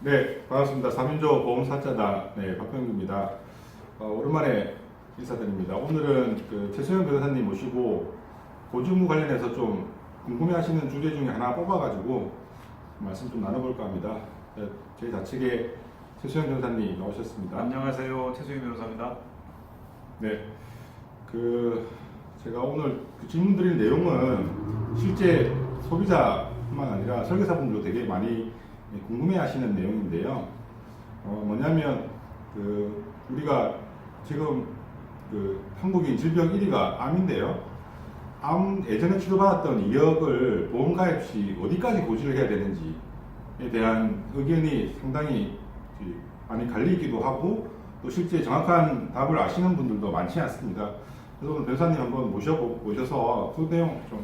네, 반갑습니다. 3인조 보험사자단 박병규입니다. 오랜만에 인사드립니다. 오늘은 최소영 변호사님 모시고 보증금 관련해서 좀 궁금해하시는 주제 중에 하나 뽑아가지고 말씀 좀 나눠볼까 합니다. 저희 좌측에 최소영 변호사님 나오셨습니다. 안녕하세요, 최소영 변호사입니다. 네, 제가 오늘 질문 드릴 내용은 실제 소비자뿐만 아니라 설계사분들도 되게 많이 궁금해하시는 내용인데요. 뭐냐면 우리가 지금 한국인 질병 1위가 암인데요. 암 예전에 치료받았던 이력을 보험가입 시 어디까지 고지를 해야 되는지에 대한 의견이 상당히 많이 갈리기도 하고 또 실제 정확한 답을 아시는 분들도 많지 않습니다. 그래서 오늘 변호사님 한번 모셔서 그 내용 좀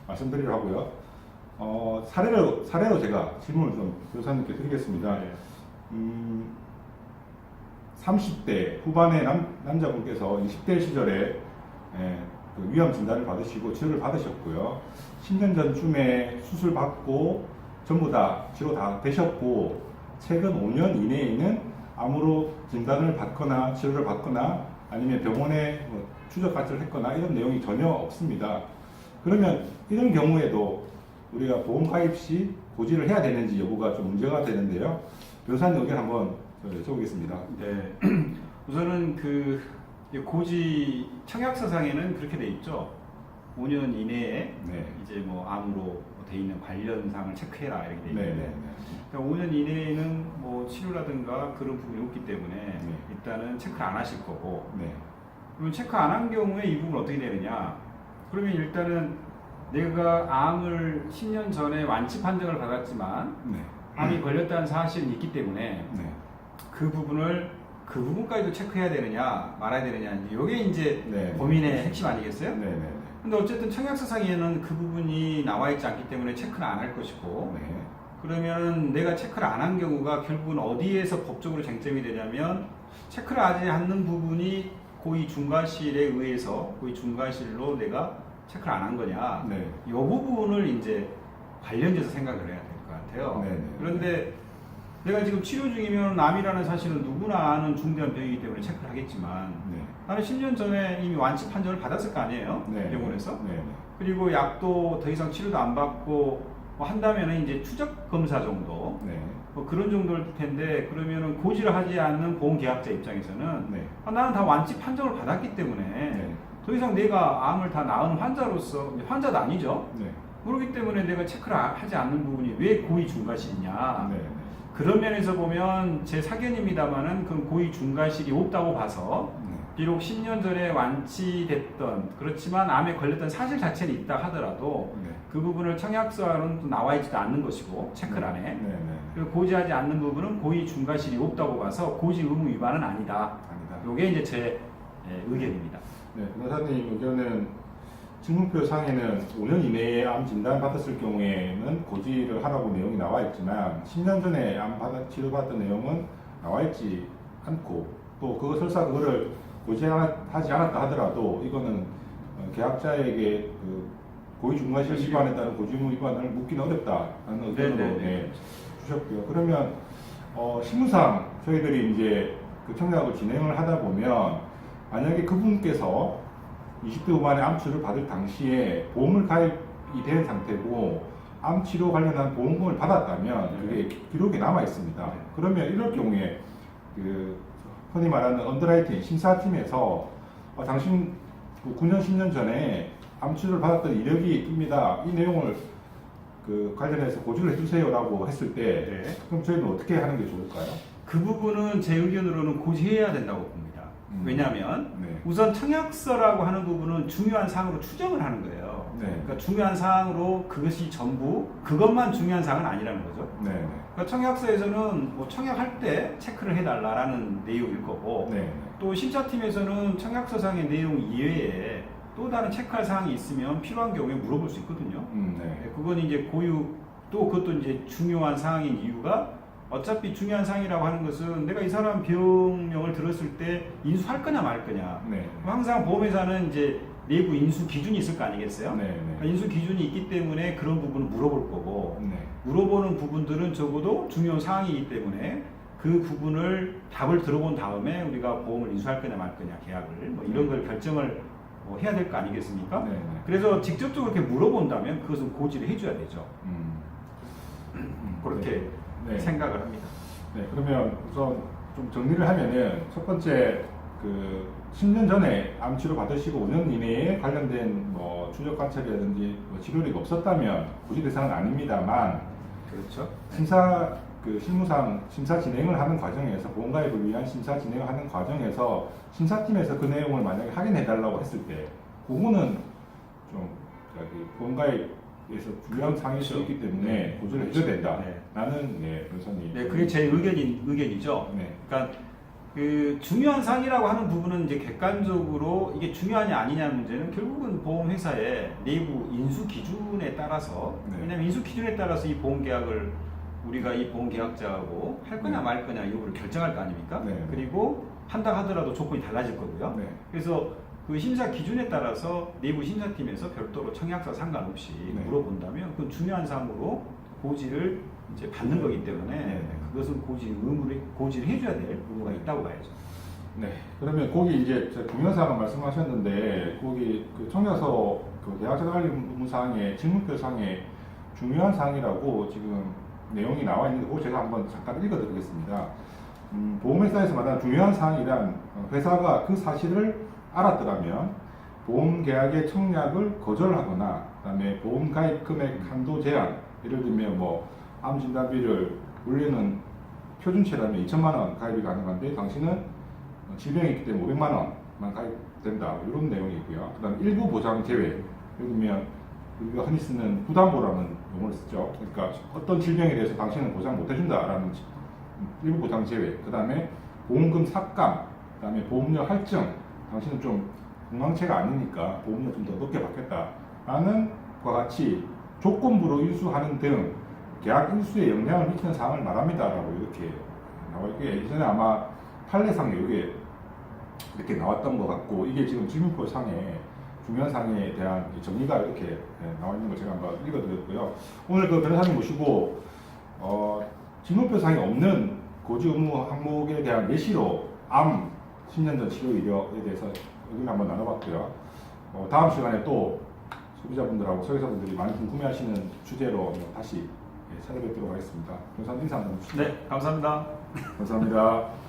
말씀드리려고 하고요. 사례로 제가 질문을 좀 변호사님께 드리겠습니다. 30대 후반의 남자분께서 20대 시절에 위암 진단을 받으시고 치료를 받으셨고요. 10년 전쯤에 수술 받고 전부 다 치료 다 되셨고 최근 5년 이내에는 암으로 진단을 받거나 치료를 받거나 아니면 병원에 추적 가출을 했거나 이런 내용이 전혀 없습니다. 그러면 이런 경우에도 우리가 보험 가입 시 고지를 해야 되는지 여부가 좀 문제가 되는데요. 변호사님 의견 한번 여쭤보겠습니다. 네, 우선은 고지 청약서상에는 그렇게 돼 있죠. 5년 이내에 이제 뭐 암으로 돼 있는 관련상을 체크해라 이렇게 돼 있는데, 그러니까 5년 이내에는 뭐 치료라든가 그런 부분이 없기 때문에 일단은 체크를 안 하실 거고, 그러면 체크 안 한 경우에 이 부분 어떻게 되느냐? 그러면 일단은 내가 암을 10년 전에 완치 판정을 받았지만 암이 걸렸다는 사실은 있기 때문에 그 부분까지도 체크해야 되느냐 말아야 되느냐, 이게 이제 고민의 핵심 아니겠어요? 근데 어쨌든 청약서상에는 그 부분이 나와 있지 않기 때문에 체크를 안 할 것이고, 그러면 내가 체크를 안 한 경우가 결국은 어디에서 법적으로 쟁점이 되냐면, 체크를 하지 않는 부분이 고의 중과실에 의해서 고의 중과실로 내가 체크를 안 한 거냐, 이 부분을 이제 관련돼서 생각을 해야 될 것 같아요. 그런데 내가 지금 치료 중이면 암이라는 사실은 누구나 아는 중대한 병이기 때문에 체크를 하겠지만, 나는 10년 전에 이미 완치 판정을 받았을 거 아니에요? 병원에서. 그리고 약도 더 이상 치료도 안 받고 한다면 이제 추적 검사 정도, 뭐 그런 정도일 텐데, 그러면은 고지를 하지 않는 보험계약자 입장에서는 나는 다 완치 판정을 받았기 때문에 더 이상 내가 암을 다 낳은 환자로서, 환자도 아니죠. 그렇기 때문에 내가 체크를 하지 않는 부분이 왜 고의 중과실이냐. 그런 면에서 보면 제 사견입니다만은 그 고의 중과실이 없다고 봐서, 비록 10년 전에 완치됐던, 그렇지만 암에 걸렸던 사실 자체는 있다 하더라도 그 부분을 청약서에는 또 나와 있지도 않는 것이고, 체크를 안 해. 그리고 고지하지 않는 부분은 고의 중과실이 없다고 봐서 고지 의무 위반은 아니다. 이게 이제 제 의견입니다. 변호사님 의견은 질문표 상에는 5년 이내에 암 진단 받았을 경우에는 고지를 하라고 내용이 나와 있지만 10년 전에 암 치료받았던 내용은 나와 있지 않고, 또 설사 그거를 고지하지 않았다 하더라도 이거는 계약자에게 고의 중과실 위반에 따른 고지 의무 위반을 묻기는 어렵다는 의견으로 주셨고요. 그러면 실무상 저희들이 이제 청약을 진행을 하다 보면, 만약에 그분께서 20대 후반에 암치료를 받을 당시에 보험을 가입이 된 상태고 암치료 관련한 보험금을 받았다면 그게 기록에 남아 있습니다. 그러면 이럴 경우에 흔히 말하는 언더라이팅 심사팀에서 당신 9년 10년 전에 암치료를 받았던 이력이 뜹니다. 이 내용을 관련해서 고지를 해주세요라고 했을 때 그럼 저희는 어떻게 하는 게 좋을까요? 그 부분은 제 의견으로는 고지해야 된다고 봅니다. 왜냐하면 우선 청약서라고 하는 부분은 중요한 사항으로 추정을 하는 거예요. 그러니까 중요한 사항으로 그것이 전부, 그것만 중요한 사항은 아니라는 거죠. 그러니까 청약서에서는 뭐 청약할 때 체크를 해달라는 내용일 거고, 또 심사팀에서는 청약서상의 내용 이외에 또 다른 체크할 사항이 있으면 필요한 경우에 물어볼 수 있거든요. 그건 이제 또 그것도 이제 중요한 사항인 이유가, 어차피 중요한 사항이라고 하는 것은 내가 이 사람 병명을 들었을 때 인수할 거냐 말 거냐. 항상 보험회사는 이제 내부 인수 기준이 있을 거 아니겠어요? 네, 그러니까 네. 인수 기준이 있기 때문에 그런 부분을 물어볼 거고 네. 물어보는 부분들은 적어도 중요한 사항이기 때문에 그 부분을 답을 들어본 다음에 우리가 보험을 인수할 거냐 말 거냐 계약을 뭐 이런 걸 결정을 해야 될 거 아니겠습니까? 네, 네. 그래서 직접적으로 이렇게 물어본다면 그것은 고지를 해줘야 되죠. 그렇게 네. 생각을 합니다. 네, 그러면 우선 좀 정리를 하면은 첫 번째 그 10년 전에 암 치료 받으시고 5년 이내에 관련된 뭐 추적 관찰이라든지 뭐 치료력이 없었다면 고지 대상은 아닙니다만 그렇죠. 실무상 심사 진행을 하는 과정에서 보험가입을 위한 심사 진행을 하는 과정에서 심사팀에서 그 내용을 만약에 확인해 달라고 했을 때 그거는 좀 보험가입에서 중요한 사항일 수 있기 때문에 고지를 해줘야 된다. 네. 나는 변호사님. 네, 그게 제 의견이죠. 네. 그러니까 그 중요한 사항이라고 하는 부분은 이제 객관적으로 이게 중요하냐 아니냐 문제는 결국은 보험회사의 내부 인수 기준에 따라서 네. 왜냐하면 인수 기준에 따라서 이 보험 계약을 우리가 이 보험 계약자하고 할 거냐 네. 말 거냐 여부를 결정할 거 아닙니까? 네. 그리고 한다 하더라도 조건이 달라질 거고요. 네. 그래서 그 심사 기준에 따라서 내부 심사팀에서 별도로 청약사 상관없이 네. 물어본다면 그건 중요한 사항으로 고지를 이제 받는 거기 때문에 네. 그것은 고지를 해줘야 될 의무가 있다고 봐야죠. 네. 그러면 거기 이제 중요한 사항을 말씀하셨는데 거기 그 청약서 그 계약자 관리 의무사항에 직무표 사항에 중요한 사항이라고 지금 내용이 나와 있는데 그거 제가 한번 잠깐 읽어드리겠습니다. 보험회사에서 말하는 중요한 사항이란 회사가 그 사실을 알았더라면 보험계약의 청약을 거절하거나 그다음에 보험가입 금액 한도 제한 예를 들면 뭐 암진단비를 원래는 표준치라면 2천만 원 가입이 가능한데 당신은 질병이 있기 때문에 500만 원만 가입된다 이런 내용이고요. 그다음 일부 보장 제외 예를 들면 우리가 흔히 쓰는 부담보라는 용어를 쓰죠. 그러니까 어떤 질병에 대해서 당신은 보장 못 해준다라는 일부 보장 제외. 그다음에 보험금 삭감, 그다음에 보험료 할증. 당신은 좀 건강체가 아니니까 보험료 좀 더 높게 받겠다라는 것과 같이 조건부로 인수하는 등 계약 인수에 영향을 미치는 사항을 말합니다라고 이렇게 나와 있게 예전에 아마 판례상에 이게 이렇게 나왔던 것 같고 이게 지금 질문표 상에 중요한 사항에 대한 정의가 이렇게 나와 있는 걸 제가 한번 읽어드렸고요. 오늘 그 변호사님 모시고 질문표 상에 없는 고지 의무 항목에 대한 예시로 암 10년 전 치료 이력에 대해서 의견을 한번 나눠봤고요. 다음 시간에 또 소비자분들하고 설계사분들이 많이 궁금해하시는 주제로 다시 찾아뵙도록 하겠습니다. 변호사님 인사 한번 해주시죠. 네, 감사합니다. 감사합니다.